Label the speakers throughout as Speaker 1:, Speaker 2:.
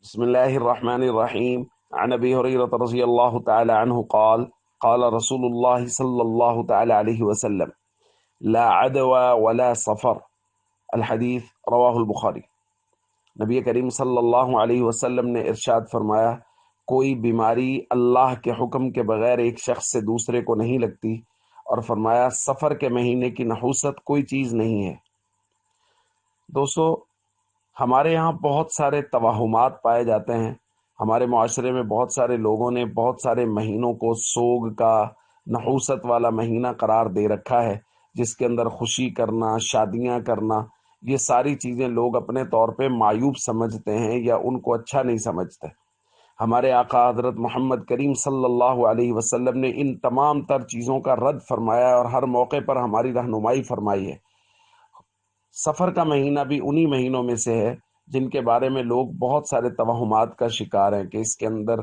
Speaker 1: بسم الله الرحمن الرحيم. عن أبي هريرة رضي الله تعالى عنه قال قال رسول الله صلى الله تعالى عليه وسلم لا عدوى ولا صفر. الحدیث رواہ البخاری۔ نبی کریم صلی اللہ علیہ وسلم نے ارشاد فرمایا، کوئی بیماری اللہ کے حکم کے بغیر ایک شخص سے دوسرے کو نہیں لگتی، اور فرمایا سفر کے مہینے کی نحوست کوئی چیز نہیں ہے۔ دوستو، ہمارے یہاں بہت سارے توہمات پائے جاتے ہیں۔ ہمارے معاشرے میں بہت سارے لوگوں نے بہت سارے مہینوں کو سوگ کا، نحوست والا مہینہ قرار دے رکھا ہے، جس کے اندر خوشی کرنا، شادیاں کرنا، یہ ساری چیزیں لوگ اپنے طور پہ معیوب سمجھتے ہیں یا ان کو اچھا نہیں سمجھتے۔ ہمارے آقا حضرت محمد کریم صلی اللہ علیہ وسلم نے ان تمام تر چیزوں کا رد فرمایا اور ہر موقع پر ہماری رہنمائی فرمائی ہے۔ سفر کا مہینہ بھی انہی مہینوں میں سے ہے جن کے بارے میں لوگ بہت سارے توہمات کا شکار ہیں کہ اس کے اندر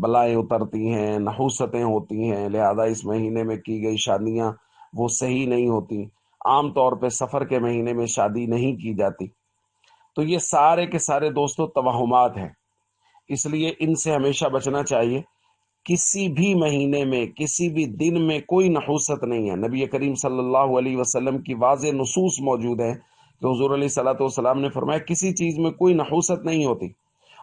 Speaker 1: بلائیں اترتی ہیں، نحوستیں ہوتی ہیں، لہذا اس مہینے میں کی گئی شادیاں وہ صحیح نہیں ہوتی۔ عام طور پہ سفر کے مہینے میں شادی نہیں کی جاتی۔ تو یہ سارے کے سارے دوستو توہمات ہیں، اس لیے ان سے ہمیشہ بچنا چاہیے۔ کسی بھی مہینے میں، کسی بھی دن میں کوئی نحوست نہیں ہے۔ نبی کریم صلی اللہ علیہ وسلم کی واضح نصوص موجود ہیں کہ حضور علیہ صلاۃ والسلام نے فرمایا کسی چیز میں کوئی نحوست نہیں ہوتی،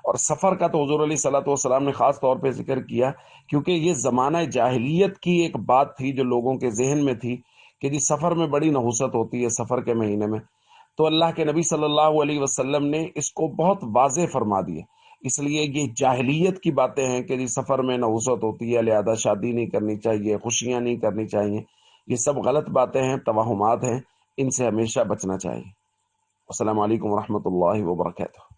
Speaker 1: اور سفر کا تو حضور علیہ صلاۃ والسلام نے خاص طور پہ ذکر کیا کیونکہ یہ زمانہ جاہلیت کی ایک بات تھی جو لوگوں کے ذہن میں تھی کہ جی سفر میں بڑی نحوست ہوتی ہے سفر کے مہینے میں۔ تو اللہ کے نبی صلی اللہ علیہ وسلم نے اس کو بہت واضح فرما دیا۔ اس لیے یہ جاہلیت کی باتیں ہیں کہ جی سفر میں نحوست ہوتی ہے لہذا شادی نہیں کرنی چاہیے، خوشیاں نہیں کرنی چاہیے، یہ سب غلط باتیں ہیں، توہمات ہیں، ان سے ہمیشہ بچنا چاہیے۔ السلام علیکم ورحمۃ اللہ وبرکاتہ۔